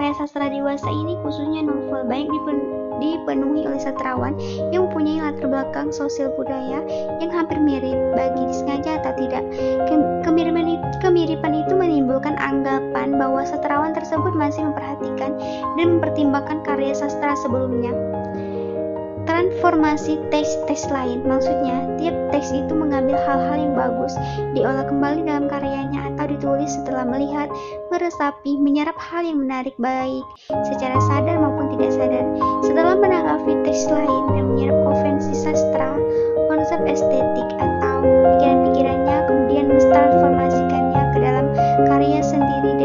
karya sastra dewasa ini, khususnya novel, banyak dipenuhi oleh sastrawan yang mempunyai latar belakang sosial budaya yang hampir mirip, baik disengaja atau tidak. Kemiripan itu menimbulkan anggapan bahwa sastrawan tersebut masih memperhatikan dan mempertimbangkan karya sastra sebelumnya. Transformasi teks lain, maksudnya tiap teks itu mengambil hal-hal yang bagus, diolah kembali dalam karyanya atau ditulis setelah melihat, meresapi, menyerap hal yang menarik baik secara sadar maupun tidak sadar. Setelah menanggapi teks lain dan menyerap konvensi sastra, konsep estetik atau pikiran-pikirannya, kemudian mentransformasikannya ke dalam karya sendiri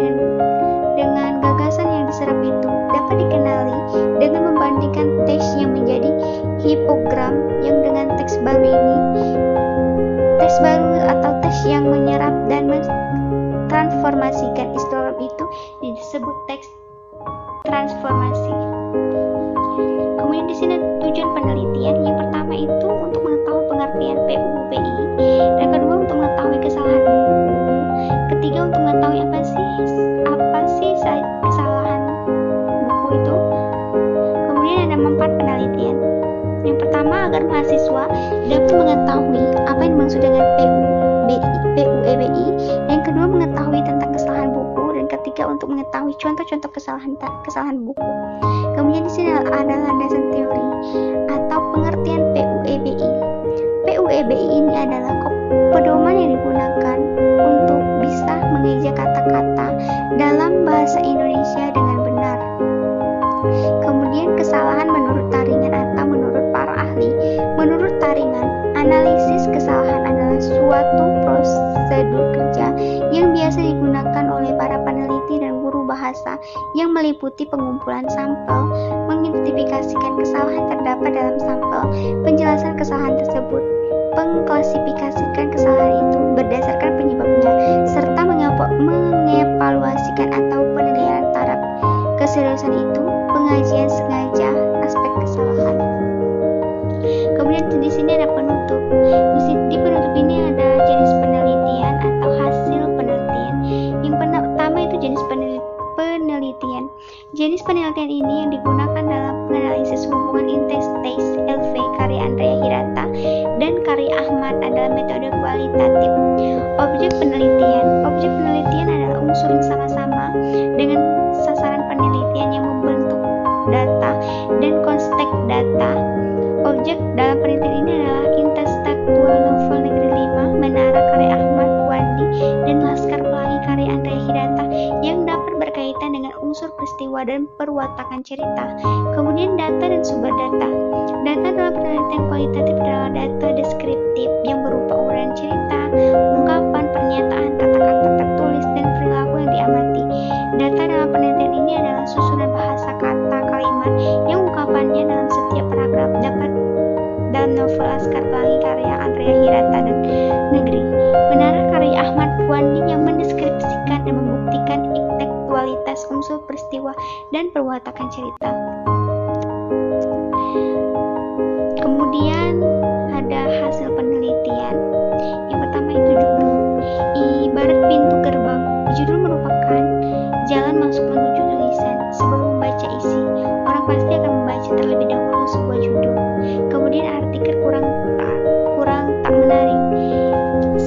dengan gagasan yang diserap itu dapat dikenali dengan membandingkan teks yang menjadi hipogram yang dengan teks baru ini. Teks baru atau teks yang menyerap dan mentransformasikan istilah itu disebut teks transformasi. Kemudian di sini tujuan penelitian, yang pertama itu untuk mengetahui pengertian PUBI, dan kedua untuk mengetahui kesalahan buku, ketiga untuk mengetahui apa sih kesalahan buku itu. Kemudian ada 4 penelitian. Yang pertama, agar mahasiswa dapat mengetahui apa yang dimaksud dengan PUEBI. Yang kedua, mengetahui tentang kesalahan buku, dan ketiga untuk mengetahui contoh-contoh kesalahan buku. Kemudian di sini ada landasan teori atau pengertian PUEBI. PUEBI ini adalah pedoman yang digunakan untuk bisa mengeja kata-kata dalam bahasa Indonesia dengan benar. Kemudian kesalahan menurut Taringan atau menurut para ahli. Menurut Taringan, analisis kesalahan adalah suatu prosedur kerja yang biasa digunakan oleh para peneliti dan guru bahasa yang meliputi pengumpulan sampel, mengidentifikasikan kesalahan terdapat dalam sampel, penjelasan kesalahan tersebut, mengklasifikasikan kesalahan itu berdasarkan penyebabnya, serta mengevaluasikan atau penilaian taraf keseriusan itu, pengajian sengaja aspek kesalahan. Kemudian di sini ada penutup. Di penutup ini ada jenis penelitian atau hasil penelitian. Yang pertama itu jenis penelitian. Jenis penelitian ini yang digunakan dalam menganalisis hubungan interstase LV karya Andrea Hirata dan karya Ahmad adalah metode kualitatif. Objek penelitian adalah unsur yang sama-sama dengan sasaran penelitian yang membentuk data dan konteks data. Objek dalam penelitian ini adalah intertekstual novel Negeri 5, Menara karya Ahmad Puandi, dan Laskar Pelangi karya Andrea Hirata yang dapat berkaitan dengan unsur peristiwa dan perwatakan cerita. Kemudian data dan sumber data. Data dalam penelitian kualitatif adalah data deskriptif yang berupa uraian cerita, ungkapan, pernyataan, kata-kata tertulis, dan perilaku yang diamati. Data dalam penelitian ini adalah susunan bahasa kata kalimat yang ungkapannya dalam setiap paragraf dapat dalam novel Laskar Pelangi karya Andrea Hirata dan Negeri. Menara karya Ahmad Puandi yang mendeskripsikan dan membuktikan intelektualitas unsur peristiwa dan perwatakan cerita. Kemudian ada hasil penelitian. Yang pertama itu judul. Ibarat pintu gerbang, judul merupakan jalan masuk menuju tulisan. Sebelum membaca isi, orang pasti akan membaca terlebih dahulu sebuah judul. Kemudian artikel kurang tak menarik.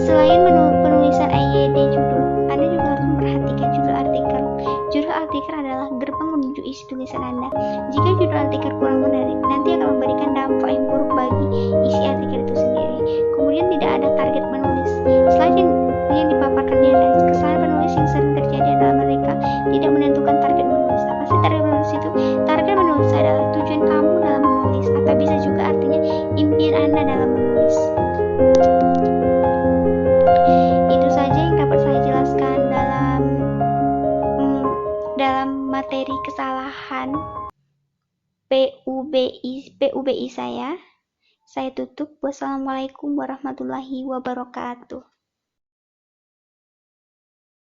Selain penulisan IYD judul, Anda juga harus memperhatikan judul artikel. Judul artikel adalah gerbang menuju isi tulisan Anda. Jika judul artikel kurang menarik, nanti akan memberikan dampak yang buruk bagi isi artikel itu sendiri. Kemudian tidak ada target menulis. Selain yang dipaparkan di atas, kesalahan penulis yang sering terjadi adalah mereka tidak menentukan target menulis. Apa sih target menulis itu? Target menulis adalah tujuan kamu dalam menulis, atau bisa juga artinya impian Anda dalam menulis. Itu saja yang dapat saya jelaskan dalam materi kesalahan PUBI saya. Saya tutup. Wassalamualaikum warahmatullahi wabarakatuh.